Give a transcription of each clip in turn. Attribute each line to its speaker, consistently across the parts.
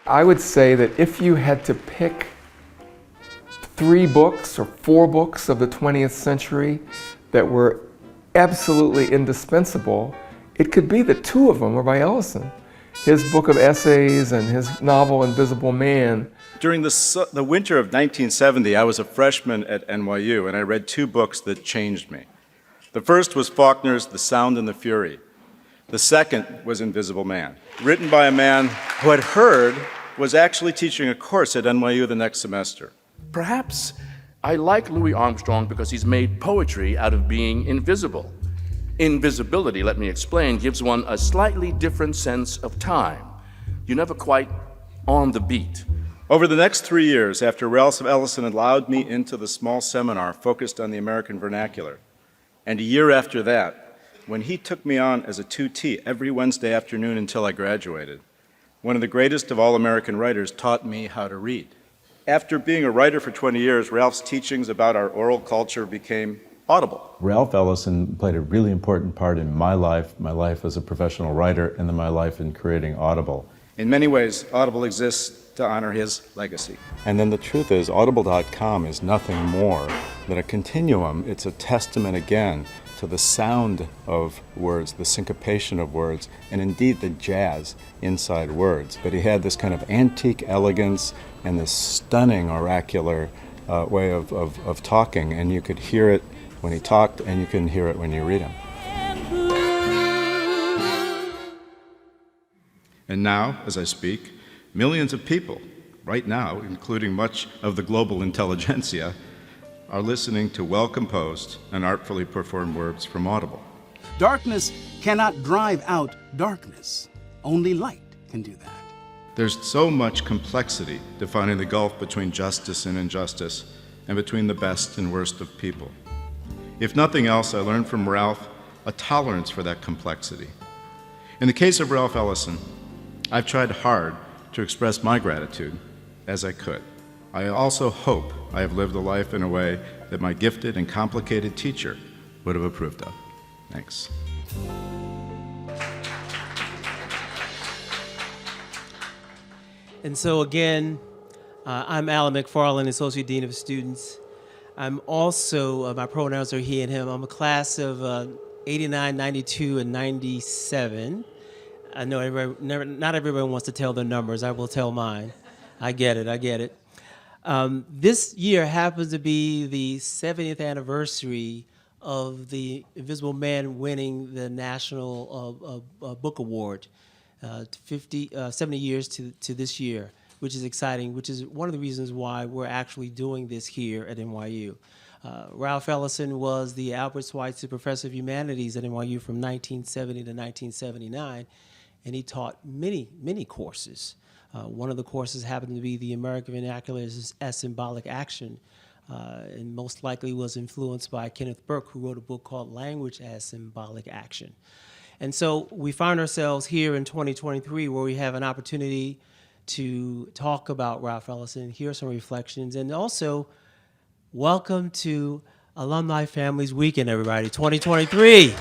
Speaker 1: I would say that if you had to pick 3 books or 4 books of the 20th century that were absolutely indispensable, it could be that 2 of them were by Ellison. His book of essays and his novel Invisible Man.
Speaker 2: During the winter of 1970, I was a freshman at NYU, and I read 2 books that changed me. The first was Faulkner's The Sound and the Fury. The second was Invisible Man, written by a man who I'd heard was actually teaching a course at NYU the next semester.
Speaker 3: Perhaps I like Louis Armstrong because he's made poetry out of being invisible. Invisibility, let me explain, gives one a slightly different sense of time. You're never quite on the beat.
Speaker 2: Over the next 3 years, after Ralph Ellison allowed me into the small seminar focused on the American vernacular, and a year after that, when he took me on as a 2T every Wednesday afternoon until I graduated, one of the greatest of all American writers taught me how to read. After being a writer for 20 years, Ralph's teachings about our oral culture became audible.
Speaker 4: Ralph Ellison played a really important part in my life as a professional writer, and then my life in creating Audible.
Speaker 2: In many ways, Audible exists to honor his legacy.
Speaker 4: And then the truth is, Audible.com is nothing more than a continuum. It's a testament again to the sound of words, the syncopation of words, and indeed the jazz inside words. But he had this kind of antique elegance and this stunning oracular way of talking, and you could hear it when he talked, and you can hear it when you read him.
Speaker 2: And now, as I speak, millions of people, right now, including much of the global intelligentsia, are listening to well-composed and artfully performed words from Audible.
Speaker 5: Darkness cannot drive out darkness. Only light can do that.
Speaker 2: There's so much complexity defining the gulf between justice and injustice, and between the best and worst of people. If nothing else, I learned from Ralph a tolerance for that complexity. In the case of Ralph Ellison, I've tried hard to express my gratitude as I could. I also hope I have lived a life in a way that my gifted and complicated teacher would have approved of. Thanks.
Speaker 6: And so again, I'm Alan McFarland, Associate Dean of Students. I'm also, my pronouns are he and him. I'm a class of 89, 92, and 97. I know not everyone wants to tell their numbers. I will tell mine. I get it. This year happens to be the 70th anniversary of the Invisible Man winning the National Book Award, 70 years to this year, which is exciting, which is one of the reasons why we're actually doing this here at NYU. Ralph Ellison was the Albert Schweitzer Professor of Humanities at NYU from 1970 to 1979, and he taught many courses. One of the courses happened to be the American vernacular as symbolic action, and most likely was influenced by Kenneth Burke, who wrote a book called Language as Symbolic Action. And so we find ourselves here in 2023 where we have an opportunity to talk about Ralph Ellison, hear some reflections, and also welcome to Alumni Families Weekend, everybody, 2023.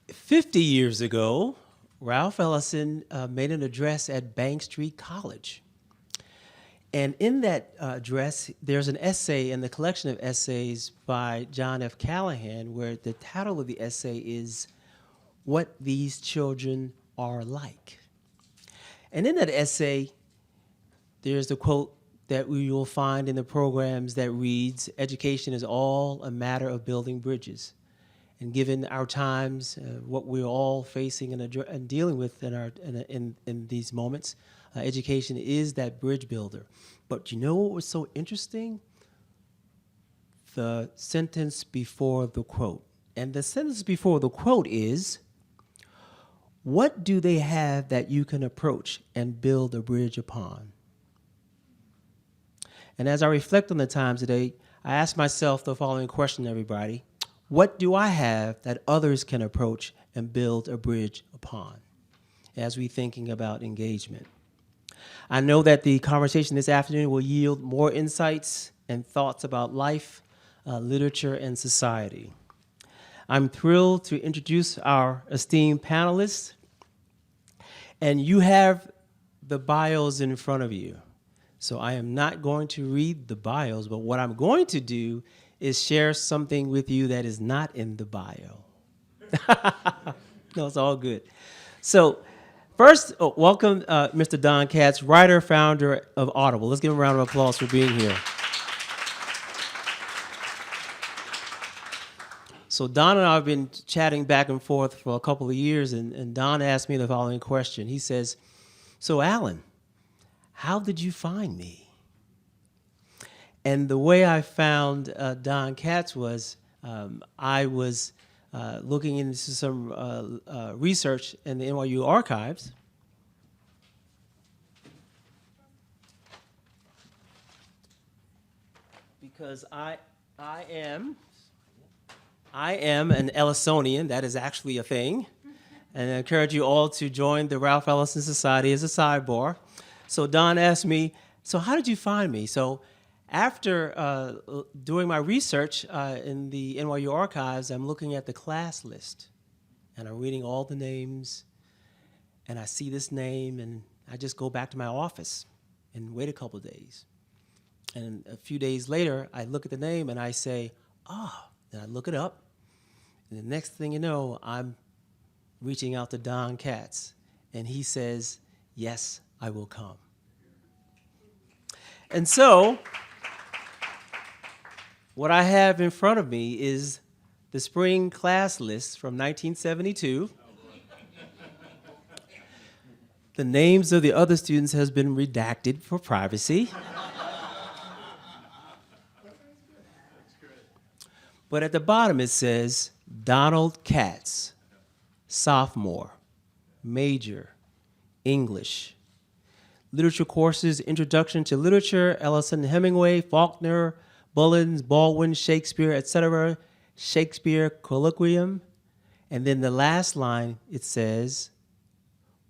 Speaker 6: "50 years ago, Ralph Ellison made an address at Bank Street College. And in that address, there's an essay in the collection of essays by John F. Callahan, where the title of the essay is "What These Children Are Like." And in that essay, there's the quote that we will find in the programs that reads, "Education is all a matter of building bridges." And given our times, what we're all facing and dealing with in these moments, education is that bridge builder. But you know what was so interesting? The sentence before the quote. And the sentence before the quote is, "What do they have that you can approach and build a bridge upon?" And as I reflect on the time today, I ask myself the following question, everybody. What do I have that others can approach and build a bridge upon as we're thinking about engagement? I know that the conversation this afternoon will yield more insights and thoughts about life, literature, and society. I'm thrilled to introduce our esteemed panelists. And you have the bios in front of you. So I am not going to read the bios, but what I'm going to do is share something with you that is not in the bio. No, it's all good. So first, welcome Mr. Don Katz, writer, founder of Audible. Let's give him a round of applause for being here. So Don and I have been chatting back and forth for a couple of years, and Don asked me the following question. He says, so Alan, how did you find me? And the way I found Don Katz was I was looking into some research in the NYU archives. Because I am an Ellisonian. That is actually a thing. And I encourage you all to join the Ralph Ellison Society as a sidebar. So Don asked me, so how did you find me? So after doing my research in the NYU archives, I'm looking at the class list. And I'm reading all the names. And I see this name, and I just go back to my office and wait a couple of days. And a few days later, I look at the name, and I say, ah, and I look it up. And the next thing you know, I'm reaching out to Don Katz, and he says, yes, I will come. And so what I have in front of me is the spring class list from 1972. The names of the other students has been redacted for privacy. But at the bottom it says, Donald Katz, sophomore, major, English. Literature courses, Introduction to Literature, Ellison, Hemingway, Faulkner, Bullins, Baldwin, Shakespeare, etc., Shakespeare Colloquium. And then the last line, it says,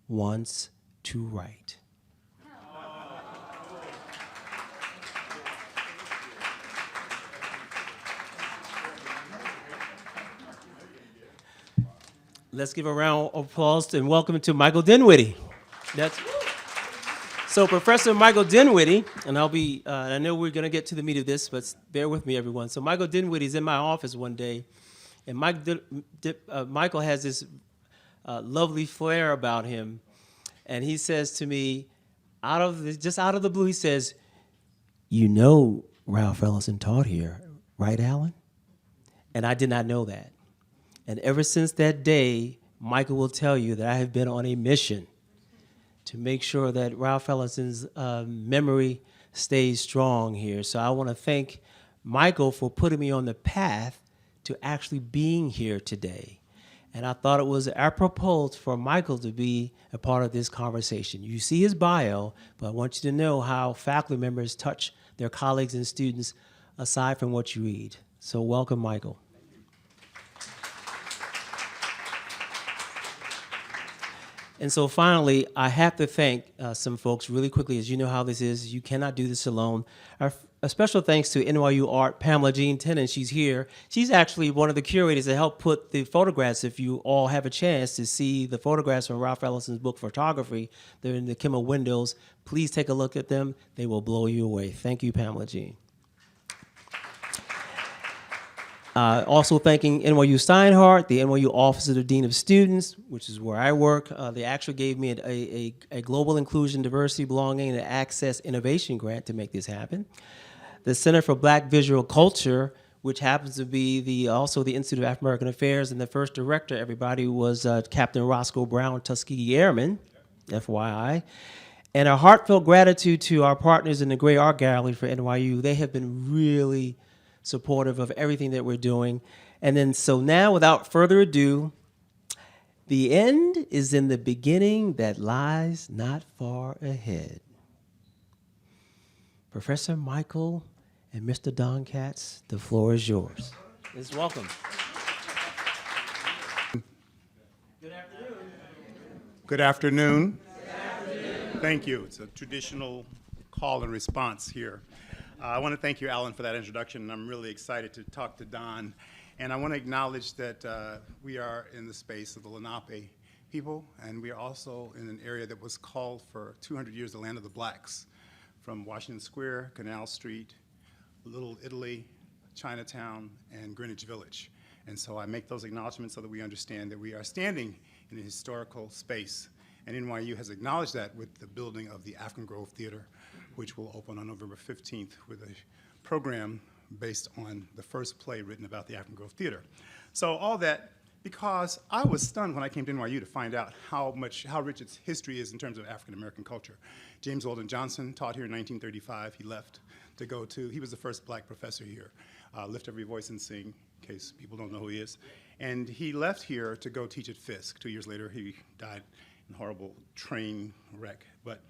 Speaker 6: wants to write. Let's give a round of applause and welcome to Michael Dinwiddie. So Professor Michael Dinwiddie, and I know we're gonna get to the meat of this, but bear with me everyone. So Michael Dinwiddie is in my office one day, and Michael has this lovely flair about him, and he says to me, just out of the blue, he says, you know Ralph Ellison taught here, right, Alan? And I did not know that. And ever since that day, Michael will tell you that I have been on a mission to make sure that Ralph Ellison's memory stays strong here. So I want to thank Michael for putting me on the path to actually being here today. And I thought it was apropos for Michael to be a part of this conversation. You see his bio, but I want you to know how faculty members touch their colleagues and students aside from what you read. So welcome, Michael. And so finally, I have to thank some folks really quickly. As you know how this is, you cannot do this alone. A special thanks to NYU Art, Pamela Jean Tennant. She's here. She's actually one of the curators that helped put the photographs, if you all have a chance to see the photographs from Ralph Ellison's book, Photography. They're in the Kimmel windows. Please take a look at them. They will blow you away. Thank you, Pamela Jean. Also thanking NYU Steinhardt, the NYU Office of the Dean of Students, which is where I work. They actually gave me a Global Inclusion, Diversity, Belonging, and Access Innovation grant to make this happen. The Center for Black Visual Culture, which happens to be also the Institute of African American Affairs, and the first director, everybody, was Captain Roscoe Brown, Tuskegee Airman, FYI. And a heartfelt gratitude to our partners in the Gray Art Gallery for NYU. They have been really supportive of everything that we're doing. And then, so now, without further ado, the end is in the beginning that lies not far ahead. Professor Michael and Mr. Don Katz, the floor is yours. Please welcome. Good afternoon.
Speaker 7: Good afternoon. Good afternoon. Thank you. It's a traditional call and response here. I want to thank you, Alan, for that introduction. I'm really excited to talk to Don. And I want to acknowledge that we are in the space of the Lenape people, and we are also in an area that was called for 200 years the land of the blacks, from Washington Square, Canal Street, Little Italy, Chinatown, and Greenwich Village. And so I make those acknowledgments so that we understand that we are standing in a historical space. And NYU has acknowledged that with the building of the African Grove Theater, which will open on November 15th with a program based on the first play written about the African Grove Theater. So all that because I was stunned when I came to NYU to find out how rich its history is in terms of African American culture. James Weldon Johnson taught here in 1935. He left to go to, he was the first black professor here, Lift Every Voice and Sing, in case people don't know who he is. And he left here to go teach at Fisk. 2 years later, he died in a horrible train wreck. But,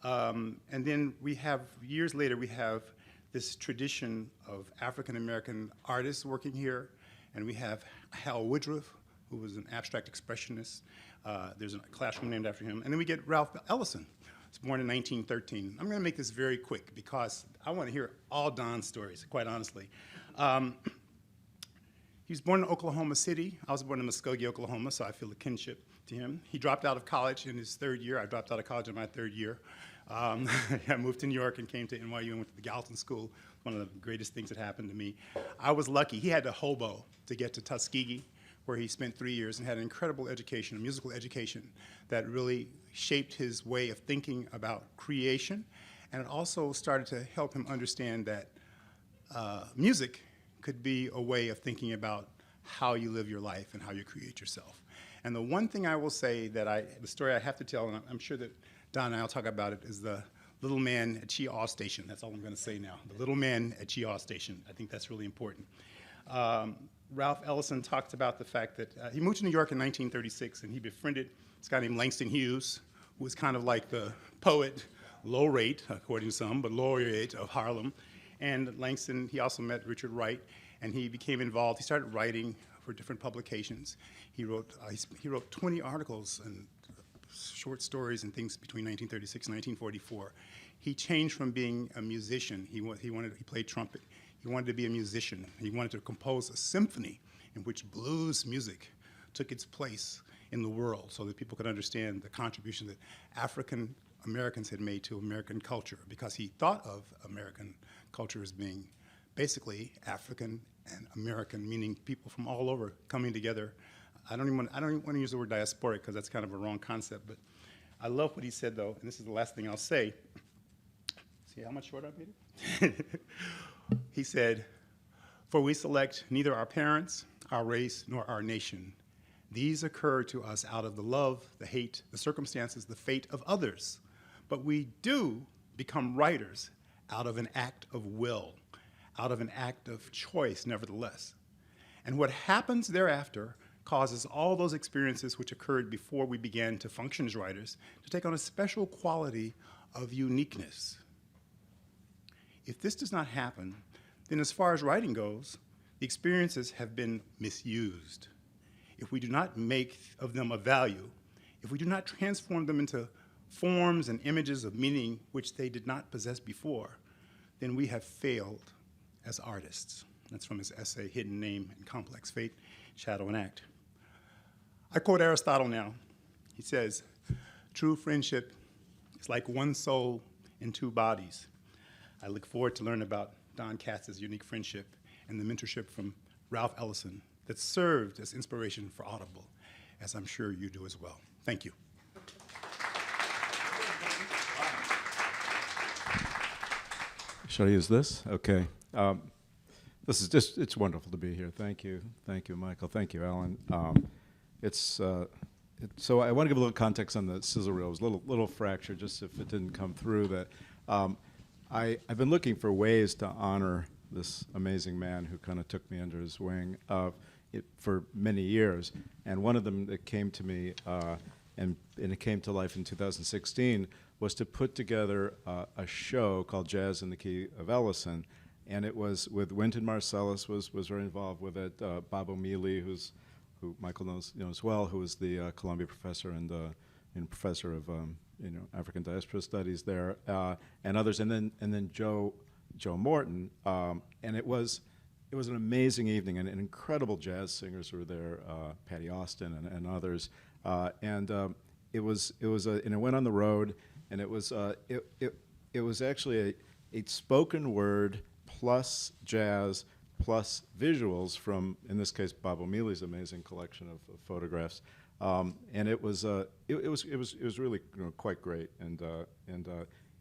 Speaker 7: and then we have, years later, we have this tradition of African American artists working here. And we have Hal Woodruff, who was an abstract expressionist. There's a classroom named after him. And then we get Ralph Ellison. He was born in 1913. I'm going to make this very quick because I want to hear all Don's stories, quite honestly. He was born in Oklahoma City. I was born in Muskogee, Oklahoma, so I feel a kinship to him. He dropped out of college in his third year. I dropped out of college in my third year. I moved to New York and came to NYU and went to the Gallatin School, one of the greatest things that happened to me. I was lucky. He had to hobo to get to Tuskegee, where he spent 3 years and had an incredible education, a musical education, that really shaped his way of thinking about creation. And it also started to help him understand that music could be a way of thinking about how you live your life and how you create yourself. And the one thing I will say that the story I have to tell, and I'm sure that Don and I will talk about it, is the little man at Chiaw Station. That's all I'm going to say now. The little man at Chiaw Station. I think that's really important. Ralph Ellison talked about the fact that he moved to New York in 1936, and he befriended this guy named Langston Hughes, who was kind of like the poet laureate, according to some, but laureate of Harlem. And Langston, he also met Richard Wright, and he became involved. He started writing for different publications. He wrote 20 articles and short stories and things between 1936 and 1944. He changed from being a musician. He played trumpet. He wanted to be a musician. He wanted to compose a symphony in which blues music took its place in the world so that people could understand the contribution that African Americans had made to American culture, because he thought of American culture as being basically African and American, meaning people from all over coming together. I don't even want to use the word diasporic because that's kind of a wrong concept, but I love what he said, though, and this is the last thing I'll say. See how much shorter I made it? He said, "For we select neither our parents, our race, nor our nation. These occur to us out of the love, the hate, the circumstances, the fate of others. But we do become writers out of an act of will, out of an act of choice, nevertheless. And what happens thereafter causes all those experiences which occurred before we began to function as writers to take on a special quality of uniqueness. If this does not happen, then as far as writing goes, the experiences have been misused. If we do not make of them a value, if we do not transform them into forms and images of meaning which they did not possess before, then we have failed as artists." That's from his essay, Hidden Name and Complex Fate, Shadow and Act. I quote Aristotle now. He says, "True friendship is like one soul in two bodies." I look forward to learn about Don Katz's unique friendship and the mentorship from Ralph Ellison that served as inspiration for Audible, as I'm sure you do as well. Thank you.
Speaker 4: Should I use this? Okay. This is just, it's wonderful to be here. Thank you. Thank you, Michael. Thank you, Alan. So I want to give a little context on the sizzle reel. It was a little fracture, just if it didn't come through, that I've been looking for ways to honor this amazing man who kind of took me under his wing for many years. And one of them that came to me, and it came to life in 2016, was to put together a show called Jazz in the Key of Ellison. And it was with Wynton Marsalis was very involved with it. Bob O'Mealy, who Michael knows as well, who was the Columbia professor and professor of African diaspora studies there, and others. And then Joe Joe Morton, and it was an amazing evening, and incredible jazz singers were there, Patty Austin and others, and it went on the road, and it was actually a spoken word plus jazz plus visuals from, in this case, Bob O'Mealy's amazing collection of photographs, and it was really quite great, and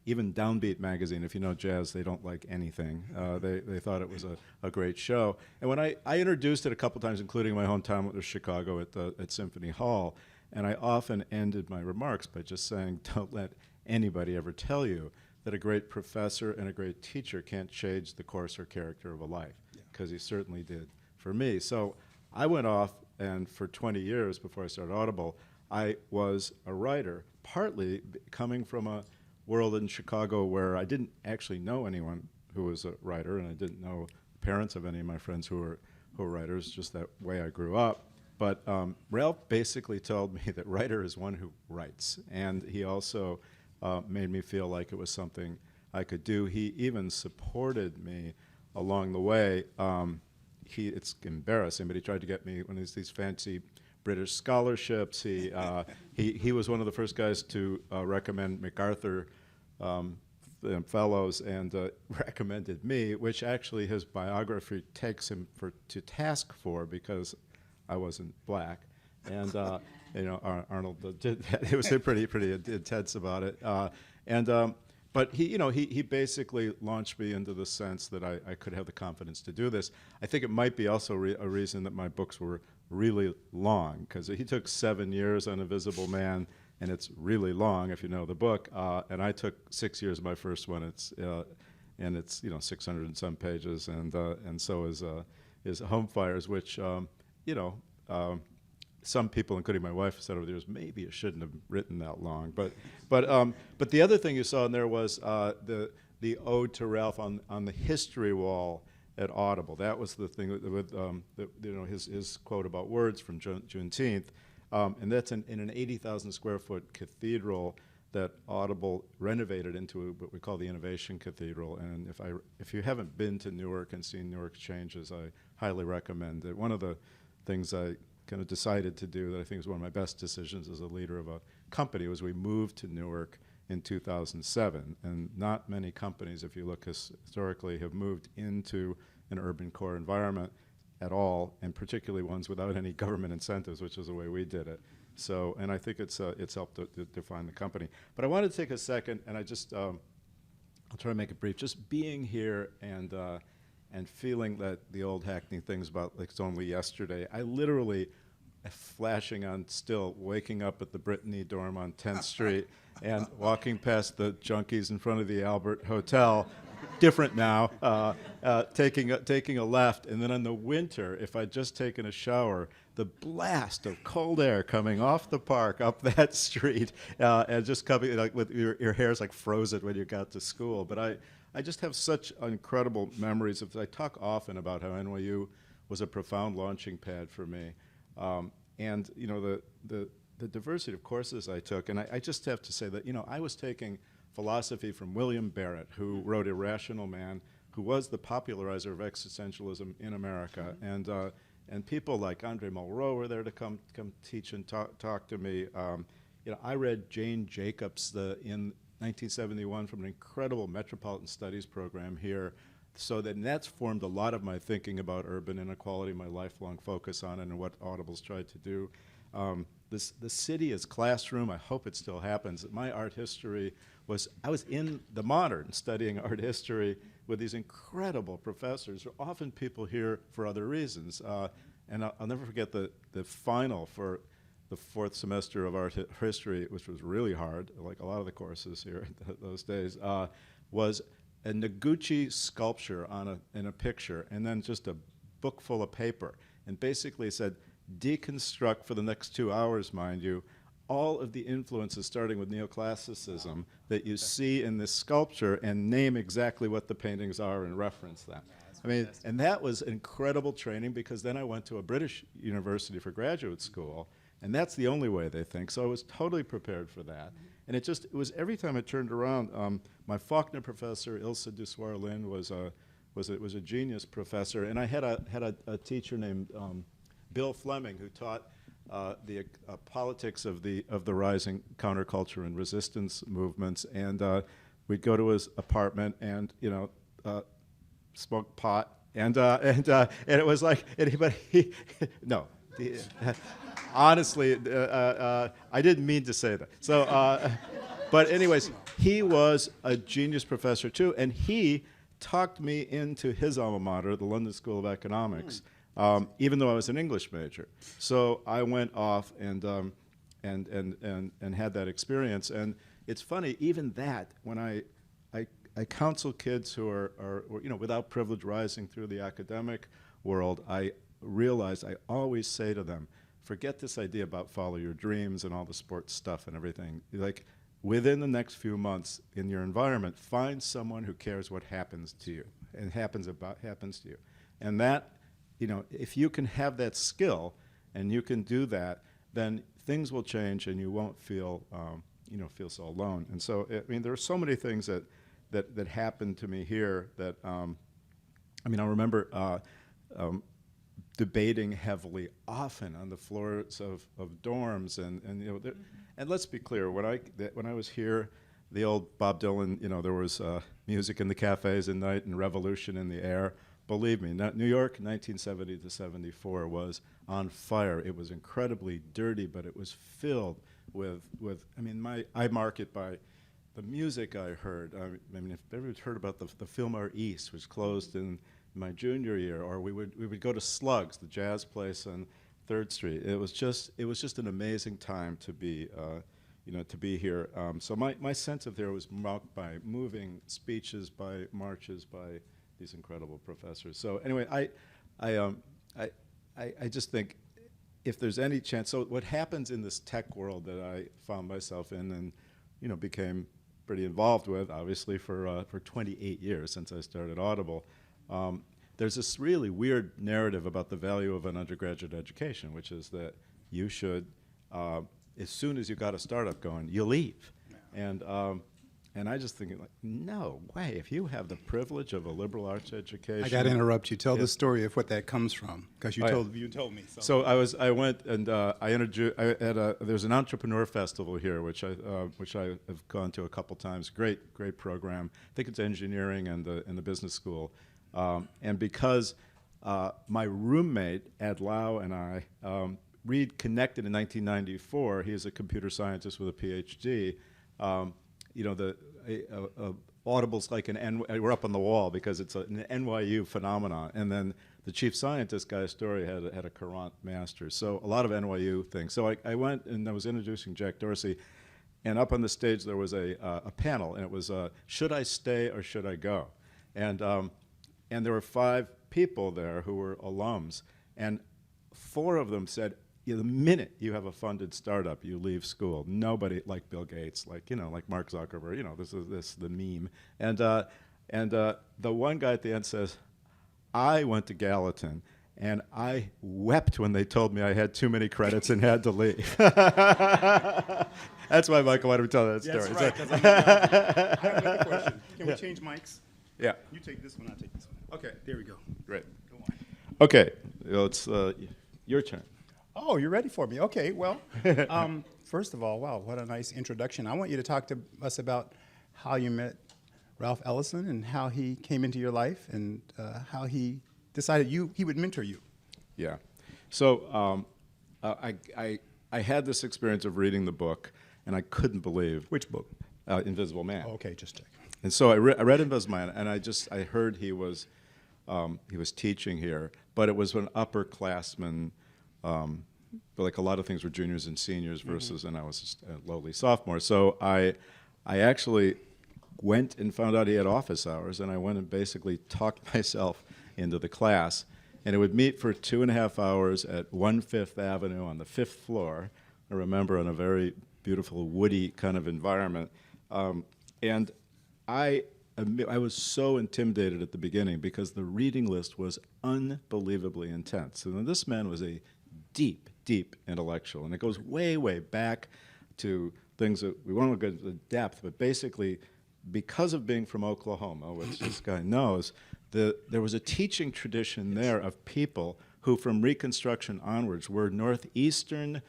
Speaker 4: even Downbeat magazine, if you know jazz, they don't like anything. They thought it was a great show. And when I introduced it a couple times, including my hometown of Chicago at Symphony Hall, and I often ended my remarks by just saying, don't let anybody ever tell you that a great professor and a great teacher can't change the course or character of a life, because he certainly did for me. So I went off, and for 20 years before I started Audible, I was a writer, partly coming from a world in Chicago where I didn't actually know anyone who was a writer, and I didn't know the parents of any of my friends who were writers, just that way I grew up. But Ralph basically told me that writer is one who writes, and he also made me feel like it was something I could do. He even supported me along the way. It's embarrassing, but he tried to get me one of these fancy British scholarships. He was one of the first guys to recommend MacArthur fellows, and recommended me, which actually his biography takes him to task for, because I wasn't black, and Arnold did that. It was pretty intense about it, but he basically launched me into the sense that I could have the confidence to do this. I think it might be also a reason that my books were really long, because he took 7 years on Invisible Man, and it's really long if you know the book. And I took 6 years of my first one. It's 600 and some pages, and so is Home Fires, which some people, including my wife, said over the years, maybe it shouldn't have written that long. But the other thing you saw in there was the ode to Ralph on the history wall at Audible. That was the thing with his quote about words from Juneteenth, and that's in an 80,000 square foot cathedral that Audible renovated into what we call the Innovation Cathedral. And if you haven't been to Newark and seen Newark's changes, I highly recommend it. One of the things I kind of decided to do that I think is one of my best decisions as a leader of a company was we moved to Newark in 2007, and not many companies, if you look historically, have moved into an urban core environment at all, and particularly ones without any government incentives, which is the way we did it. So, and I think it's helped to define the company. But I wanted to take a second, and I'll try to make it brief. Just being here and feeling that the old Hackney things about like it's only yesterday. I literally flashing on still, waking up at the Brittany dorm on 10th Street and walking past the junkies in front of the Albert Hotel, different now, taking a left, and then in the winter, if I'd just taken a shower, the blast of cold air coming off the park up that street, and just coming like with your hair's like frozen when you got to school. But I just have such incredible memories of. I talk often about how NYU was a profound launching pad for me. And the diversity of courses I took, and I just have to say that I was taking philosophy from William Barrett, who wrote Irrational Man, who was the popularizer of existentialism in America, and people like Andre Malraux were there to come teach and talk to me. I read Jane Jacobs in 1971 from an incredible Metropolitan Studies program here. So that's formed a lot of my thinking about urban inequality, my lifelong focus on it, and what Audible's tried to do. The city is classroom. I hope it still happens. My art history I was in the Modern studying art history with these incredible professors, who are often people here for other reasons. And I'll never forget the final for the fourth semester of art history, which was really hard, like a lot of the courses here those days, was a Noguchi sculpture in a picture, and then just a book full of paper, and basically said, deconstruct for the next 2 hours, mind you, all of the influences starting with neoclassicism that you see in this sculpture, and name exactly what the paintings are and reference them. And that was incredible training, because then I went to a British university for graduate school, and that's the only way they think. So I was totally prepared for that.
Speaker 2: And it was every time I turned around, my Faulkner professor, Ilse Dusoir-Lin, was a genius professor, and I had a teacher named Bill Fleming who taught the politics of the rising counterculture and resistance movements, and we'd go to his apartment and smoke pot, and it was like, but he no. Honestly, I didn't mean to say that. So, but anyways, he was a genius professor too, and he talked me into his alma mater, the London School of Economics, even though I was an English major. So I went off and had that experience. And it's funny, even that, when I counsel kids who are without privilege rising through the academic world, I realize I always say to them, forget this idea about follow your dreams and all the sports stuff and everything. Like, within the next few months in your environment, find someone who cares what happens to you and happens to you. And that, if you can have that skill and you can do that, then things will change and you won't feel so alone. And so, I mean, there are so many things that happened to me here that, I remember debating heavily, often on the floors of dorms, and let's be clear, when I was here, the old Bob Dylan, there was music in the cafes at night and revolution in the air. Believe me, New York, 1970 to 74 was on fire. It was incredibly dirty, but it was filled with I mark it by the music I heard. If everyone's heard about the Fillmore East, which closed in my junior year, or we would go to Slugs, the jazz place on 3rd Street. It was just an amazing time to be here. So my sense of there was marked by moving speeches, by marches, by these incredible professors. So anyway, I just think if there's any chance. So what happens in this tech world that I found myself in and became pretty involved with, obviously for 28 years since I started Audible. There's this really weird narrative about the value of an undergraduate education, which is that you should, as soon as you got a startup going, you leave. Yeah. And I just think, like, no way. If you have the privilege of a liberal arts education,
Speaker 7: I got to interrupt you. Tell the story of what that comes from, because you told me.
Speaker 2: So I went and I introduced. There's an entrepreneur festival here, which I have gone to a couple times. Great program. I think it's engineering and the business school. And because my roommate, Ed Lau, and I, Reed connected in 1994. He is a computer scientist with a PhD. Audible's like we're up on the wall because it's an NYU phenomenon. And then the chief scientist, Guy Story, had a Courant master's. So a lot of NYU things. So I went and I was introducing Jack Dorsey. And up on the stage there was a panel, and it was, should I stay or should I go? And there were 5 people there who were alums, and 4 of them said, the minute you have a funded startup, you leave school. Nobody, like Bill Gates, like Mark Zuckerberg, this is the meme. And the one guy at the end says, I went to Gallatin, and I wept when they told me I had too many credits and had to leave. That's why, Michael, why don't we tell that story?
Speaker 7: That's right, 'cause I have another question. Can we change mics?
Speaker 2: Yeah.
Speaker 7: You take this one, I'll take this one. Okay, there we go.
Speaker 2: Great.
Speaker 7: Go on.
Speaker 2: Okay, it's your turn.
Speaker 7: Oh, you're ready for me. Okay, well, first of all, wow, what a nice introduction. I want you to talk to us about how you met Ralph Ellison and how he came into your life and how he decided he would mentor you.
Speaker 2: Yeah. So I had this experience of reading the book, and I couldn't believe.
Speaker 7: Which book?
Speaker 2: Invisible Man.
Speaker 7: Oh, okay, just check.
Speaker 2: And so I read Invisible Man, and I heard he was teaching here, but it was an upperclassman. Like a lot of things were juniors and seniors versus, and I was just a lowly sophomore. So I actually went and found out he had office hours, and I went and basically talked myself into the class. And it would meet for 2.5 hours at 1 Fifth Avenue on the 5th floor. I remember, in a very beautiful woody kind of environment. And I was so intimidated at the beginning because the reading list was unbelievably intense. And this man was a deep intellectual, and it goes way back to things that we won't go into depth, but basically, because of being from Oklahoma, which this guy knows, there was a teaching tradition there of people who, from Reconstruction onwards, were Northeastern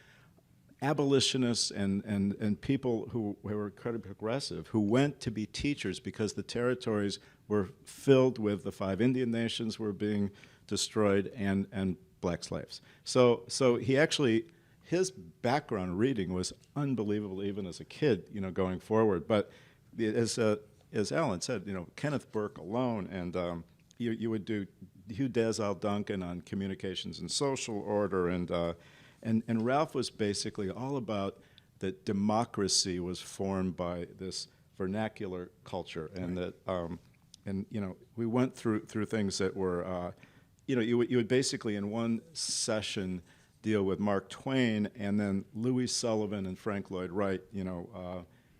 Speaker 2: abolitionists and people who were incredibly progressive, who went to be teachers because the territories were filled with the 5 Indian nations were being destroyed and black slaves. So he actually, his background reading was unbelievable even as a kid, going forward. But as Alan said, Kenneth Burke alone, and you would do Hugh Desal Duncan on communications and social order, and Ralph was basically all about that democracy was formed by this vernacular culture, and that we went through things that were you would basically in one session deal with Mark Twain and then Louis Sullivan and Frank Lloyd Wright,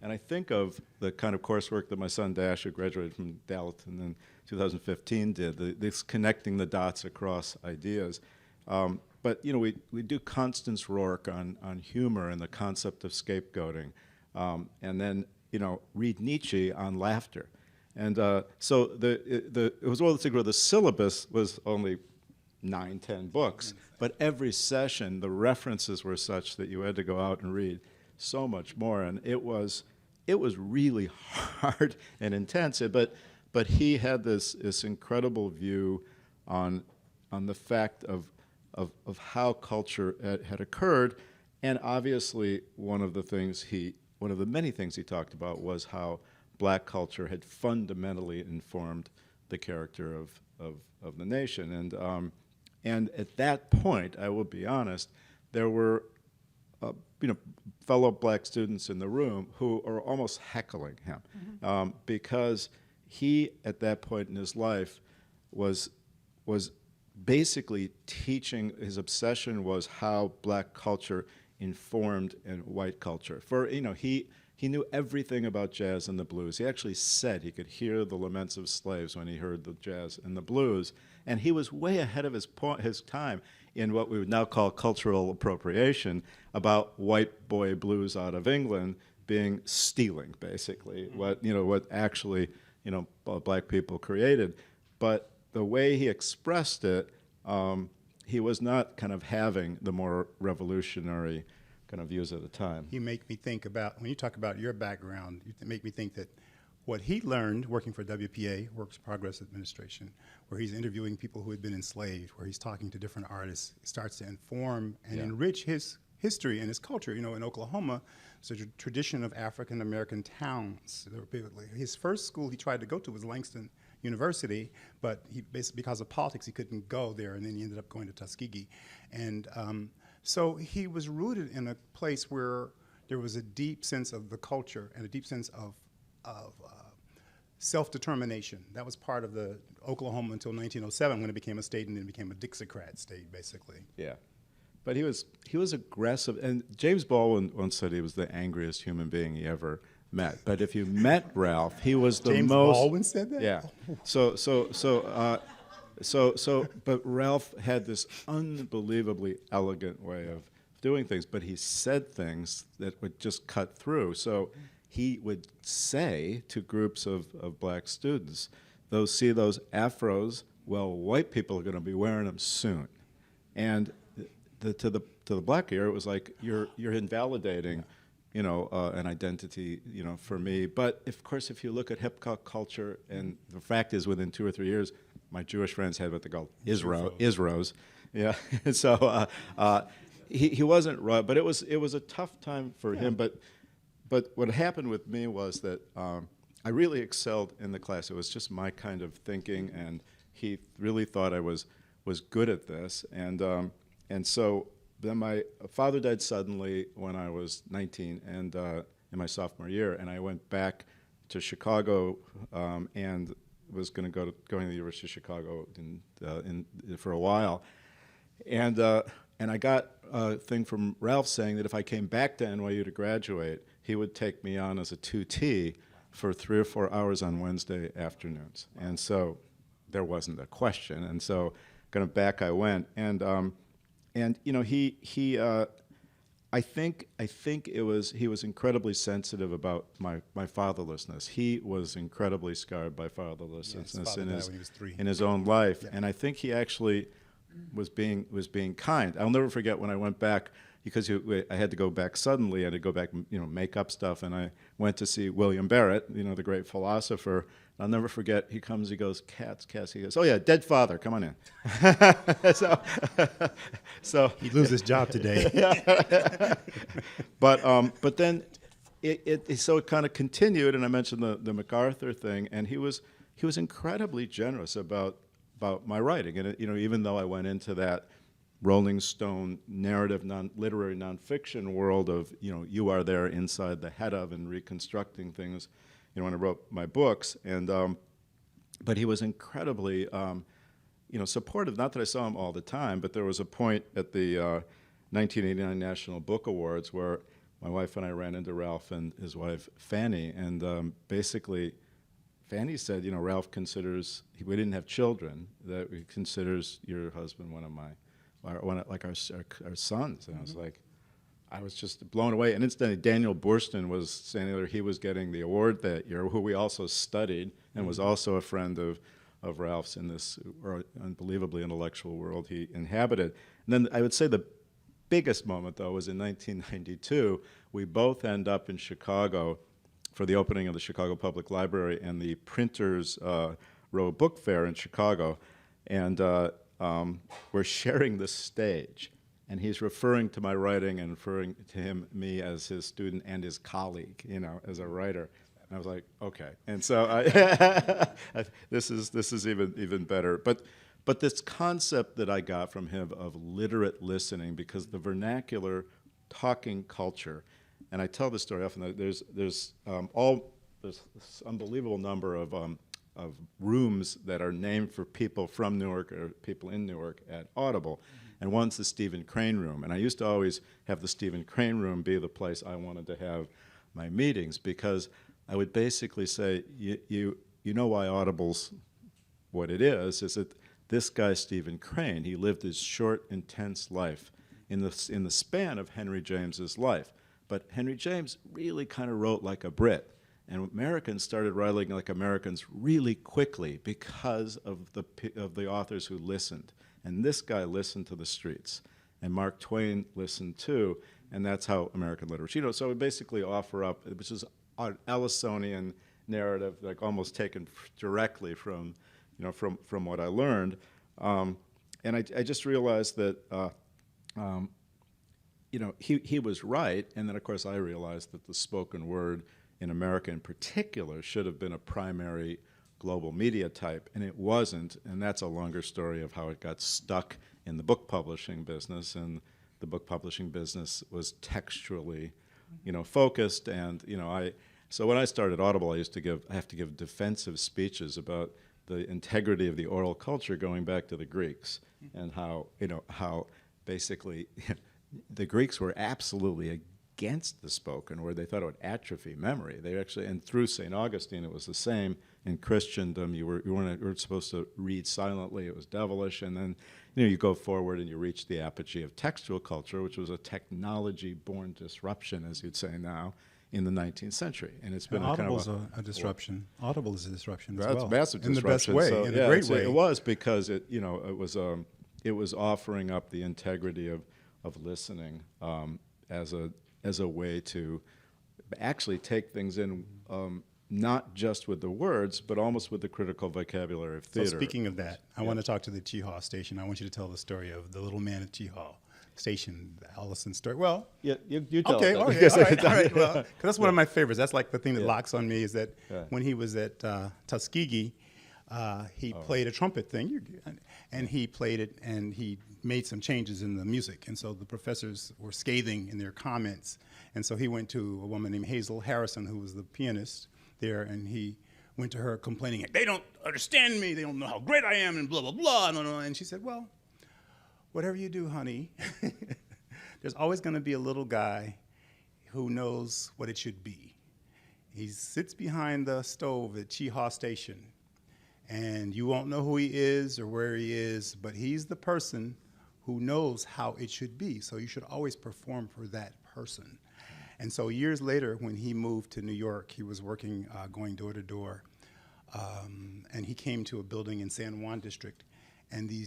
Speaker 2: and I think of the kind of coursework that my son Dash, who graduated from Gallatin in 2015, did, this connecting the dots across ideas. But we do Constance Rourke on humor and the concept of scapegoating, and then read Nietzsche on laughter, and so it was one of the things where the syllabus was only 9, 10 books, but every session the references were such that you had to go out and read so much more, and it was really hard and intense. But he had this incredible view on the fact of how culture had occurred, and obviously one of the many things he talked about was how black culture had fundamentally informed the character of the nation, and at that point, I will be honest, there were fellow black students in the room who are almost heckling him, because he at that point in his life was basically teaching. His obsession was how black culture informed and white culture. He knew everything about jazz and the blues. He actually said he could hear the laments of slaves when he heard the jazz and the blues, and he was way ahead of his time in what we would now call cultural appropriation about white boy blues out of England being stealing, basically, what actually black people created. But the way he expressed it, he was not kind of having the more revolutionary kind of views at the time.
Speaker 7: You make me think about, when you talk about your background, you make me think that what he learned working for WPA, Works Progress Administration, where he's interviewing people who had been enslaved, where he's talking to different artists, starts to inform and enrich his history and his culture. In Oklahoma, there's a tradition of African American towns. His first school he tried to go to was Langston University, but he basically, because of politics, he couldn't go there, and then he ended up going to Tuskegee. And so he was rooted in a place where there was a deep sense of the culture and a deep sense of self-determination. That was part of the Oklahoma until 1907, when it became a state and then became a Dixiecrat state, basically.
Speaker 2: Yeah. But he was aggressive, and James Baldwin once said he was the angriest human being he ever met. But if you met Ralph, he was the
Speaker 7: James
Speaker 2: most.
Speaker 7: Baldwin said that?
Speaker 2: Yeah. But Ralph had this unbelievably elegant way of doing things, but he said things that would just cut through. So he would say to groups of black students, those afros, well, white people are going to be wearing them soon. And to the black ear, it was like, you're invalidating, an identity, for me. But of course, if you look at hip hop culture, and the fact is, within 2 or 3 years, my Jewish friends had what they called Isros. Yeah. So he wasn't right, but it was a tough time for him. But what happened with me was that I really excelled in the class. It was just my kind of thinking, and he really thought I was good at this. And so then my father died suddenly when I was 19, and in my sophomore year, and I went back to Chicago and was going to going to the University of Chicago for a while, and I got a thing from Ralph saying that if I came back to NYU to graduate, he would take me on as a 2T for 3 or 4 hours on Wednesday afternoons, and so there wasn't a question, and so kind of back I went, and think it was he was incredibly sensitive about my fatherlessness. He was incredibly scarred by fatherlessness
Speaker 7: his father died when he was 3.
Speaker 2: in his own life, and I think he actually was being kind. I'll never forget when I went back, because I had to go back suddenly. I had to go back, make up stuff, and I went to see William Barrett, the great philosopher. I'll never forget. He comes, he goes, Katz. He goes, oh yeah, dead father, come on in. so
Speaker 7: He'd lose his job today.
Speaker 2: But then it kind of continued, and I mentioned the MacArthur thing, and he was incredibly generous about my writing, and even though I went into that Rolling Stone narrative, literary nonfiction world of you are there inside the head of and reconstructing things, when I wrote my books, and but he was incredibly supportive. Not that I saw him all the time, but there was a point at the 1989 National Book Awards where my wife and I ran into Ralph and his wife Fanny, and basically Fanny said, Ralph considers, we didn't have children, that he considers your husband one of our sons. And I was like, I was just blown away. And instantly Daniel Boorstin was saying that he was getting the award that year, who we also studied and was also a friend of Ralph's in this unbelievably intellectual world he inhabited. And then I would say the biggest moment, though, was in 1992. We both end up in Chicago for the opening of the Chicago Public Library and the Printers Row Book Fair in Chicago. And we're sharing the stage. And he's referring to my writing and referring to me as his student and his colleague, as a writer. And I was like, okay. And so this is even better. But this concept that I got from him of literate listening, because the vernacular talking culture, and I tell this story often, that there's this unbelievable number of rooms that are named for people from Newark or people in Newark at Audible. And one's the Stephen Crane Room. And I used to always have the Stephen Crane Room be the place I wanted to have my meetings, because I would basically say, you know why Audible's what it is that this guy, Stephen Crane, he lived his short, intense life in the span of Henry James's life. But Henry James really kind of wrote like a Brit. And Americans started writing like Americans really quickly because of the authors who listened. And this guy listened to the streets. And Mark Twain listened too. And that's how American literature, so we basically offer up, which is an Ellisonian narrative, like almost taken directly from what I learned. And I just realized that, he was right. And then, of course, I realized that the spoken word in America in particular should have been a primary global media type, and it wasn't, and that's a longer story of how it got stuck in the book publishing business, and the book publishing business was textually, focused, and so when I started Audible, I have to give defensive speeches about the integrity of the oral culture going back to the Greeks, and how basically the Greeks were absolutely against the spoken word. They thought it would atrophy memory. They actually, and through St. Augustine, it was the same. In Christendom, you weren't supposed to read silently. It was devilish. And then, you go forward and you reach the apogee of textual culture, which was a technology-born disruption, as you'd say now, in the 19th century. And it's been
Speaker 7: Audible's a disruption. Audible is a disruption as well.
Speaker 2: That's a massive
Speaker 7: in
Speaker 2: disruption.
Speaker 7: the best way,
Speaker 2: So,
Speaker 7: in a great way.
Speaker 2: It was because it was offering up the integrity of listening as a way to actually take things in, not just with the words, but almost with the critical vocabulary of theater.
Speaker 7: So speaking of that, I want to talk to the Cheehaw station. I want you to tell the story of the little man at Cheehaw station, the Ellison story. Well,
Speaker 2: yeah, you tell
Speaker 7: okay,
Speaker 2: it.
Speaker 7: all right. Well, 'cause that's one of my favorites. That's like the thing that locks on me is that when he was at Tuskegee, he played a trumpet thing, and he played it, and he made some changes in the music. And so the professors were scathing in their comments. And so he went to a woman named Hazel Harrison, who was the pianist there, and he went to her complaining, they don't understand me, they don't know how great I am, and blah, blah, blah. And she said, well, whatever you do, honey, there's always going to be a little guy who knows what it should be. He sits behind the stove at Cheehaw Station, and you won't know who he is or where he is, but he's the person who knows how it should be. So you should always perform for that person. And so years later, when he moved to New York, he was working, going door to door, and he came to a building in San Juan district, and he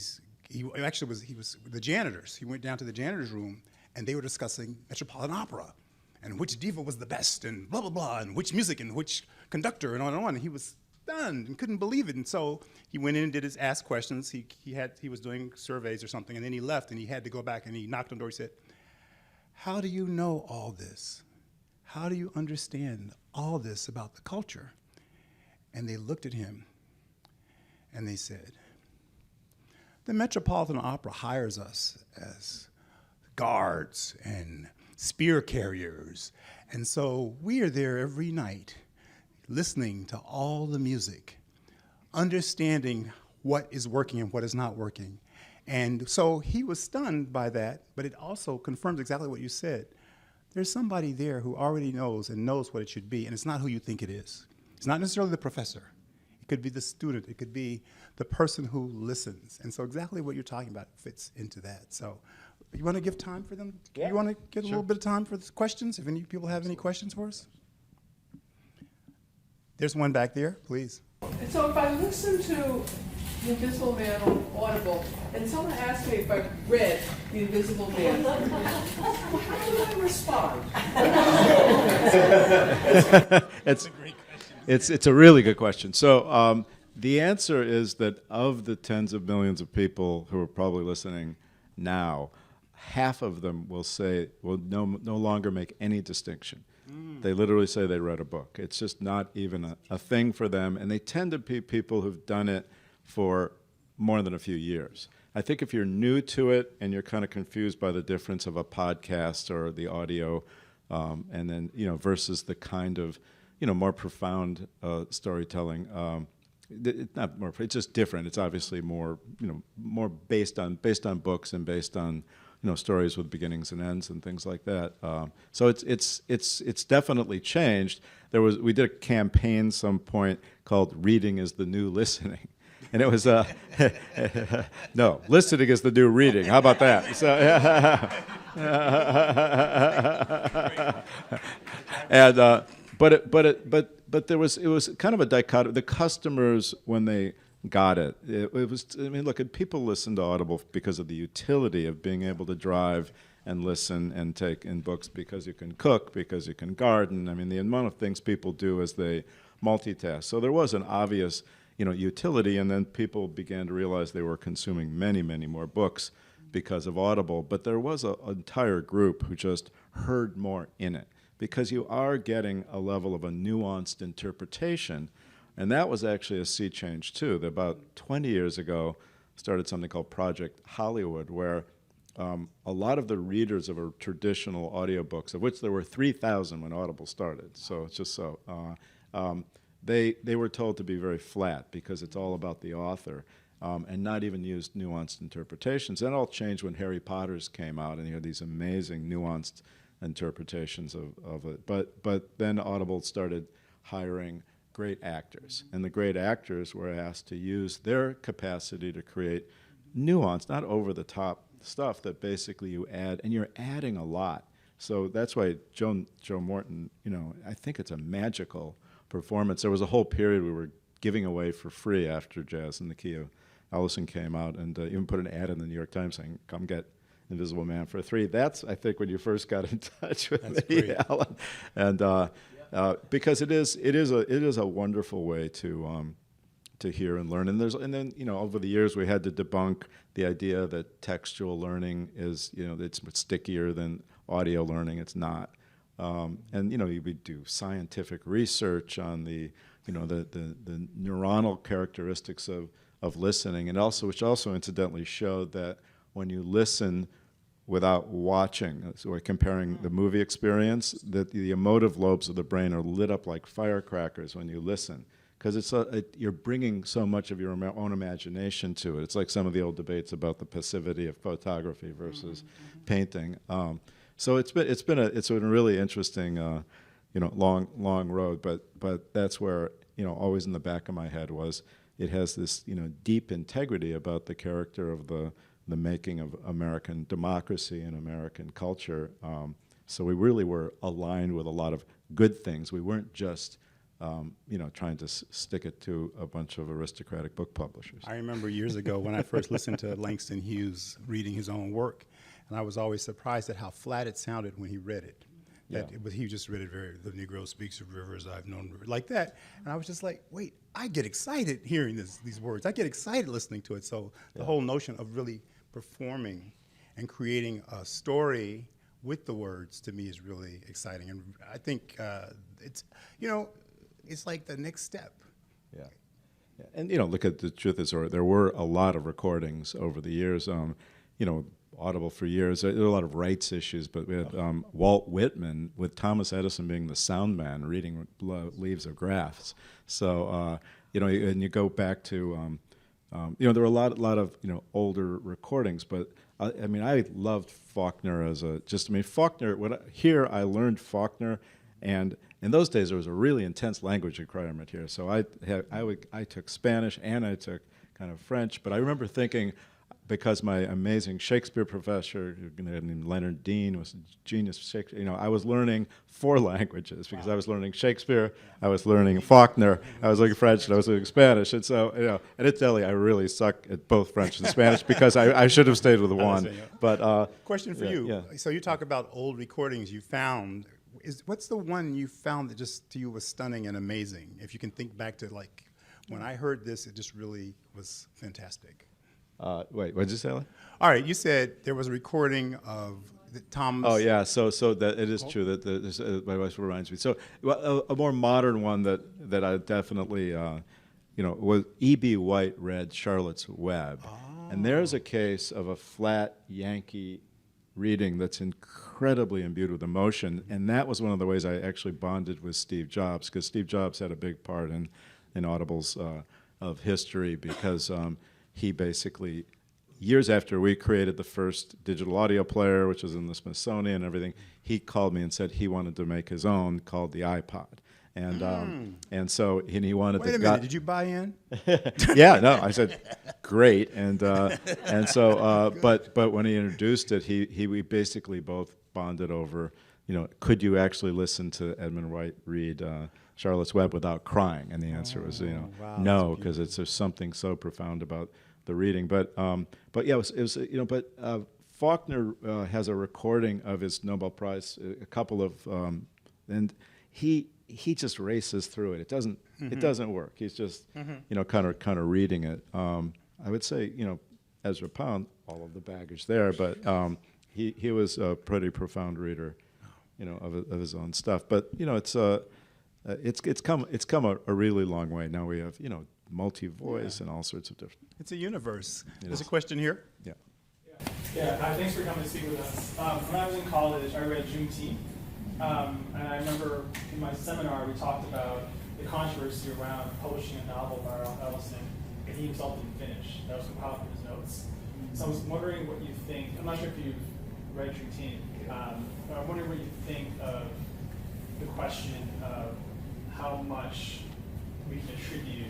Speaker 7: was the janitors. He went down to the janitor's room, and they were discussing Metropolitan Opera, and which diva was the best, and blah, blah, blah, and which music, and which conductor, and on and on. And he was stunned and couldn't believe it. And so he went in and did his ask questions. He was doing surveys or something, and then he left, and he had to go back, and he knocked on the door. He said, "How do you know all this? How do you understand all this about the culture?" And they looked at him, and they said, "The Metropolitan Opera hires us as guards and spear carriers, and so we are there every night listening to all the music, understanding what is working and what is not working." And so he was stunned by that, but it also confirms exactly what you said. There's somebody there who already knows and knows what it should be, and it's not who you think it is. It's not necessarily the professor. It could be the student. It could be the person who listens. And so exactly what you're talking about fits into that. So you want to give time for them?
Speaker 4: Yeah.
Speaker 7: You want to get a little bit of time for the questions, if any people have any questions for us? There's one back there, please.
Speaker 8: So if I listen to The Invisible Man on Audible, and someone asked me if I read The Invisible Man, how do I respond?
Speaker 4: It's a really good question. So the answer is that of the tens of millions of people who are probably listening now, half of them will no longer make any distinction. They literally say they read a book. It's just not even a thing for them, and they tend to be people who've done it for more than a few years. I think if you're new to it and you're kind of confused by the difference of a podcast or the audio, and then versus the kind of more profound storytelling, it's just different. It's obviously more more based on books and based on stories with beginnings and ends and things like that. So it's definitely changed. We did a campaign some point called "Reading is the New Listening," and it was no, listening is the new reading. How about that? So and but it was kind of a dichotomy. The customers, when they got it was, I mean, look, people listen to Audible because of the utility of being able to drive and listen and take in books, because you can cook, because you can garden. I mean, the amount of things people do as they multitask. So there was an obvious utility, and then people began to realize they were consuming many, many more books because of Audible. But there was an entire group who just heard more in it, because you are getting a level of a nuanced interpretation. And that was actually a sea change, too. About 20 years ago, started something called Project Hollywood, where a lot of the readers of our traditional audiobooks, of which there were 3,000 when Audible started, so it's just so, they were told to be very flat, because it's all about the author, and not even use nuanced interpretations. That all changed when Harry Potter's came out, and you had these amazing nuanced interpretations of it. But then Audible started hiring great actors, and the great actors were asked to use their capacity to create nuance, not over-the-top stuff that basically you add, and you're adding a lot. So that's why Joe Morton, I think it's a magical performance. There was a whole period we were giving away for free after Jazz in the Key of Ellison came out, and even put an ad in the New York Times saying, "Come get Invisible Man for free." That's, I think, when you first got in touch with me, Alan, and because it is a wonderful way to hear and learn. And then over the years we had to debunk the idea that textual learning is it's stickier than audio learning. It's not. And we do scientific research on the neuronal characteristics of listening, and which also incidentally showed that when you listen without watching, so we're comparing the movie experience, that the emotive lobes of the brain are lit up like firecrackers when you listen, because you're bringing so much of your own imagination to it. It's like some of the old debates about the passivity of photography versus painting. So it's been a really interesting, long road. But that's where always in the back of my head was, it has this deep integrity about the character of the
Speaker 2: the making of American democracy and American culture. So we really were aligned with a lot of good things. We weren't just trying to stick it to a bunch of aristocratic book publishers.
Speaker 7: I remember years ago when I first listened to Langston Hughes reading his own work, and I was always surprised at how flat it sounded when he read it. He just read it the Negro speaks of rivers, I've known rivers, like that. And I was just like, wait, I get excited hearing these words. I get excited listening to it. So the whole notion of really performing and creating a story with the words, to me, is really exciting. And I think it's like the next step.
Speaker 2: Yeah. And, look at the truth is, there were a lot of recordings over the years. Audible for years. There were a lot of rights issues, but we had Walt Whitman with Thomas Edison being the sound man reading leaves of graphs. So, and you go back to, there were a lot of, older recordings, but I loved Faulkner Faulkner, here I learned Faulkner, and in those days there was a really intense language requirement here. So I took Spanish and I took kind of French, but I remember thinking, because my amazing Shakespeare professor, named Leonard Dean, was a genius Shakespeare, I was learning 4 languages because I was learning Shakespeare, I was learning Faulkner, I was learning French, and I was learning Spanish. And so, and at Delhi, I really suck at both French and Spanish because I should have stayed with one. But
Speaker 7: question for you. Yeah. So you talk about old recordings you found. What's the one you found that just to you was stunning and amazing? If you can think back to, like, when I heard this, it just really was fantastic.
Speaker 2: Wait, what did you say, Alan?
Speaker 7: All right, you said there was a recording of Thomas.
Speaker 2: Oh yeah, so that it is true that my wife reminds me. So a more modern one that I definitely was E.B. White read Charlotte's Web, and there's a case of a flat Yankee reading that's incredibly imbued with emotion, and that was one of the ways I actually bonded with Steve Jobs, because Steve Jobs had a big part in Audible's of history, because he basically, years after we created the first digital audio player, which was in the Smithsonian and everything, he called me and said he wanted to make his own called the iPod. And so he wanted to.
Speaker 7: Wait a minute, did you buy in?
Speaker 2: Yeah, no, I said great, and so but when he introduced it, we basically both bonded over, could you actually listen to Edmund White read Charlotte's Web without crying? And the answer was,
Speaker 7: wow,
Speaker 2: no, because there's something so profound about the reading. But yeah, it was Faulkner has a recording of his Nobel Prize, a couple of, and he just races through it. It doesn't work. He's just kind of reading it. I would say Ezra Pound, all of the baggage there, but he was a pretty profound reader, of his own stuff. But it's come a really long way. Now we have multi-voice and all sorts of different.
Speaker 7: It's a universe. There's a question here.
Speaker 2: Yeah.
Speaker 9: Yeah. Hi, thanks for coming to speak with us. When I was in college, I read Juneteenth, and I remember in my seminar we talked about the controversy around publishing a novel by Ralph Ellison that he himself didn't finish. That was compiled from his notes. So I was wondering what you think. I'm not sure if you've read Juneteenth, but I'm wondering what you think of the question of how much we can attribute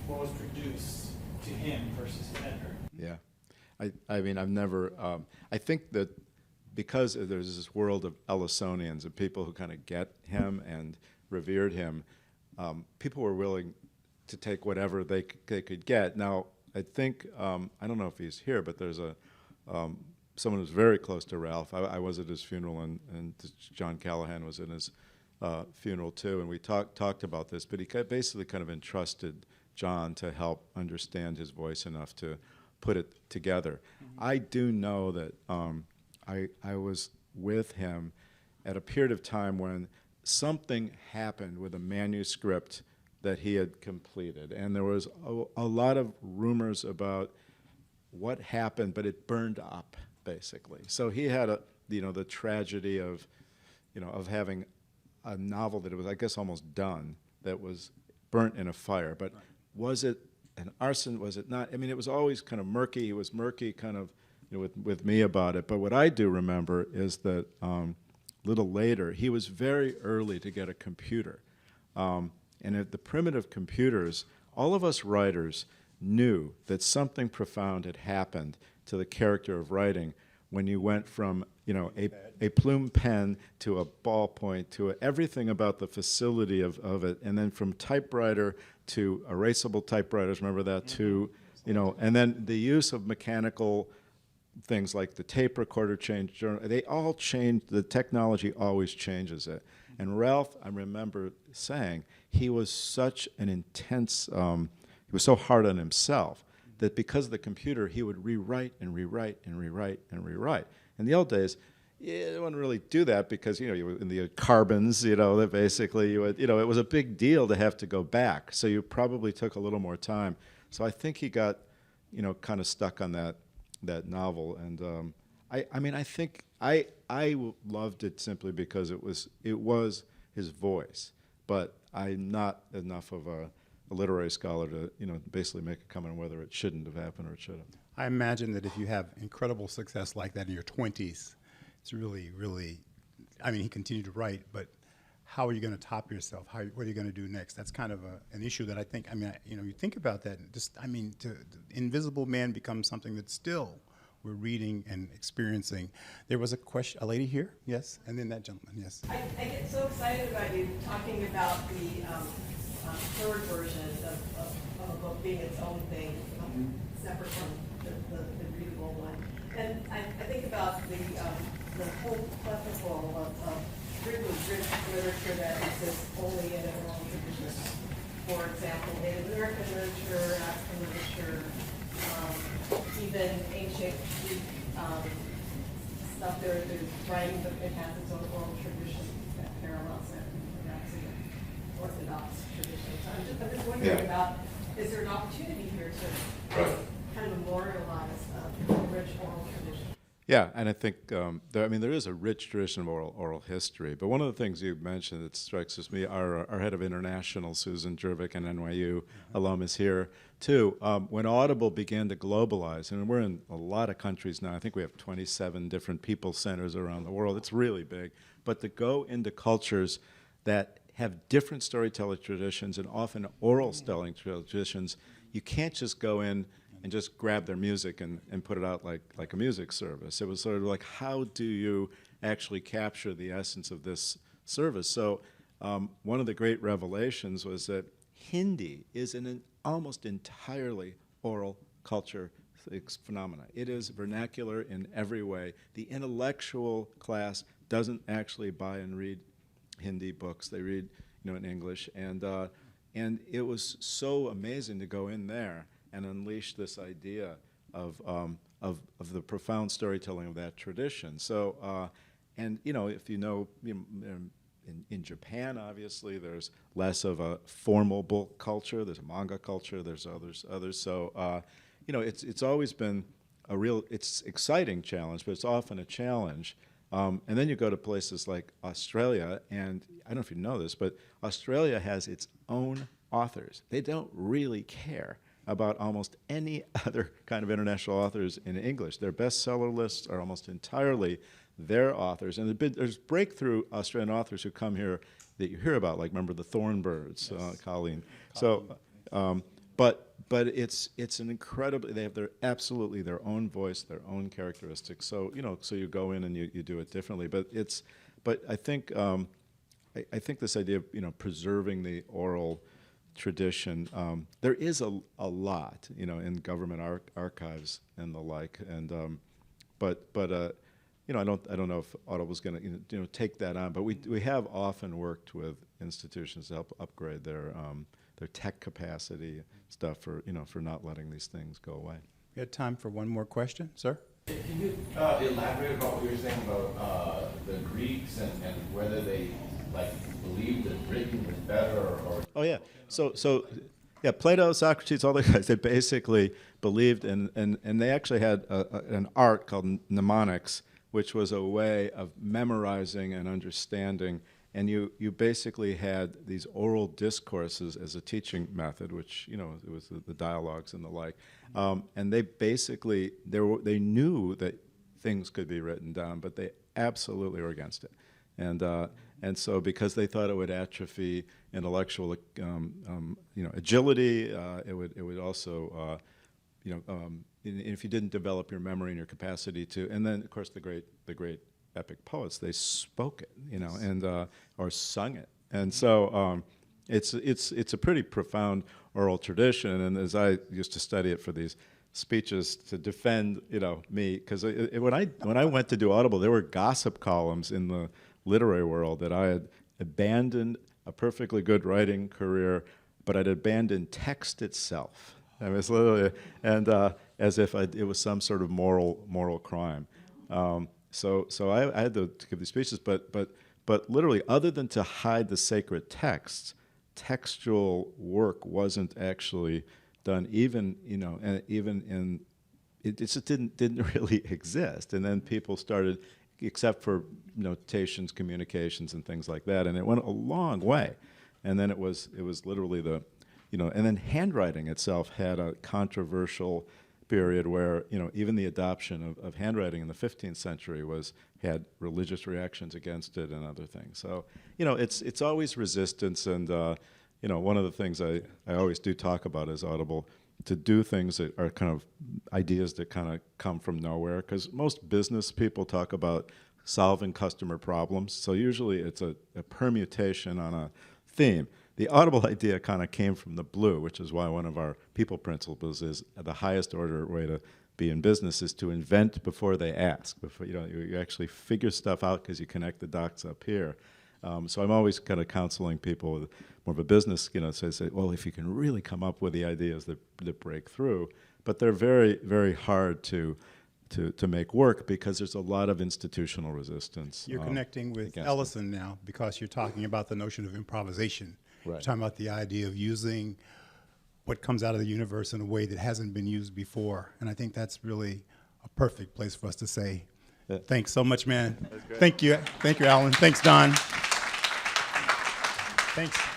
Speaker 9: what was produced to him versus his editor.
Speaker 2: Yeah. I mean, I've never, I think that because there's this world of Ellisonians and people who kind of get him and revered him, people were willing to take whatever they could get. Now, I think, I don't know if he's here, but there's someone who's very close to Ralph. I was at his funeral, and John Callahan was in his funeral too, and we talked about this, but he basically kind of entrusted John to help understand his voice enough to put it together. I do know that I was with him at a period of time when something happened with a manuscript that he had completed, and there was a lot of rumors about what happened, but it burned up basically. So he had the tragedy of having a novel that was, I guess, almost done, that was burnt in a fire. But was it an arson? Was it not? I mean, it was always kind of murky. It was murky kind of with me about it. But what I do remember is that a little later, he was very early to get a computer. And at the primitive computers, all of us writers knew that something profound had happened to the character of writing when you went from, you know, a plume pen to a ballpoint to everything about the facility of it, and then from typewriter to erasable typewriters, remember that, to, you know, and then the use of mechanical things like the tape recorder changed, they all changed, the technology always changes it. And Ralph, I remember saying, he was such an intense, he was so hard on himself that because of the computer, he would rewrite and rewrite and rewrite and rewrite. In the old days, you wouldn't really do that because, you know, you were in the carbons, you know, that basically you would, you know, it was a big deal to have to go back. So you probably took a little more time. So I think he got, you know, kind of stuck on that novel. And I mean, I think I loved it simply because it was his voice. But I'm not enough of a literary scholar to, you know, basically make a comment on whether it shouldn't have happened or it should have.
Speaker 7: I imagine that if you have incredible success like that in your 20s, it's really, really, I mean, he continued to write, but how are you going to top yourself? What are you going to do next? That's kind of an issue that I think, I mean, you know, you think about that, and just, I mean, Invisible Man becomes something that still we're reading and experiencing. There was a question, a lady here, yes, and then that gentleman, yes.
Speaker 10: I get so excited about you talking about the third version of a book being its own thing, separate from the readable one. And I think about the whole plethora of really rich literature that exists only in an oral tradition. For example, Native American literature, African literature, even ancient Greek stuff. There's writing that has its own oral tradition that parallels it, perhaps in the Orthodox tradition. So I'm just wondering about, is there an opportunity here to kind of memorialize a rich oral tradition?
Speaker 2: Yeah, and I think there is a rich tradition of oral history. But one of the things you mentioned that strikes me, our head of international, Susan Jervik, an NYU alum, is here too. When Audible began to globalize, and we're in a lot of countries now, I think we have 27 different people centers around the world. It's really big. But to go into cultures that have different storytelling traditions and often oral storytelling traditions, you can't just go in and just grab their music and put it out like a music service. It was sort of like, how do you actually capture the essence of this service? So one of the great revelations was that Hindi is an almost entirely oral culture phenomena. It is vernacular in every way. The intellectual class doesn't actually buy and read Hindi books. They read, you know, in English. And it was so amazing to go in there and unleash this idea of the profound storytelling of that tradition. So, and you know, if you know, in Japan, obviously, there's less of a formal book culture. There's a manga culture. There's others. So, you know, it's always been it's exciting challenge, but it's often a challenge. And then you go to places like Australia, and I don't know if you know this, but Australia has its own authors. They don't really care about almost any other kind of international authors in English. Their bestseller lists are almost entirely their authors. And there's breakthrough Australian authors who come here that you hear about, like, remember the Thornbirds, yes. Colleen. So, but it's an incredibly, they have absolutely their own voice, their own characteristics. So, you know, so you go in and you do it differently. But I think this idea of, you know, preserving the oral tradition, there is a lot, you know, in government archives and the like, and but you know, I don't know if Audible's going to, you know, take that on, but we have often worked with institutions to help upgrade their tech capacity stuff for, you know, for not letting these things go away.
Speaker 7: We had time for one more question, sir.
Speaker 11: Can you elaborate about what you were saying about the Greeks and whether they believed that Britain was better or?
Speaker 2: Oh yeah, so yeah, Plato, Socrates, all the guys, they basically believed and they actually had an art called mnemonics, which was a way of memorizing and understanding. And you basically had these oral discourses as a teaching method, which, you know, it was the dialogues and the like. And they basically, they knew that things could be written down, but they absolutely were against it. And so because they thought it would atrophy intellectual, you know, agility, it would also, you if you didn't develop your memory and your capacity to, and then of course the great epic poets, they spoke it, you know, and or sung it, and so it's a pretty profound oral tradition. And as I used to study it for these speeches to defend, you know, me, because when I went to do Audible, there were gossip columns in the literary world that I had abandoned a perfectly good writing career, but I'd abandoned text itself. I mean, it's literally, and as if it was some sort of moral crime. So I had to give these speeches, but literally, other than to hide the sacred texts, textual work wasn't actually done. Even, you know, and even in it just didn't really exist. And then people started, except for notations, communications, and things like that, and it went a long way. And then it was literally the, you know, and then handwriting itself had a controversial period where, you know, even the adoption of handwriting in the 15th century had religious reactions against it and other things. So, you know, it's always resistance, and you know, one of the things I always do talk about is Audible, to do things that are kind of ideas that kind of come from nowhere, because most business people talk about solving customer problems, so usually it's a permutation on a theme. The Audible idea kind of came from the blue, which is why one of our people principles is the highest order way to be in business is to invent before they ask. Before, you know, you actually figure stuff out because you connect the dots up here. So I'm always kind of counseling people with more of a business, you know, so I say, well, if you can really come up with the ideas that break through, but they're very, very hard to make work because there's a lot of institutional resistance.
Speaker 7: You're connecting with Ellison now because you're talking about the notion of improvisation.
Speaker 2: Right.
Speaker 7: You're talking about the idea of using what comes out of the universe in a way that hasn't been used before. And I think that's really a perfect place for us to say, thanks so much, man. Thank you. Thank you, Alan. Thanks, Don. Thanks.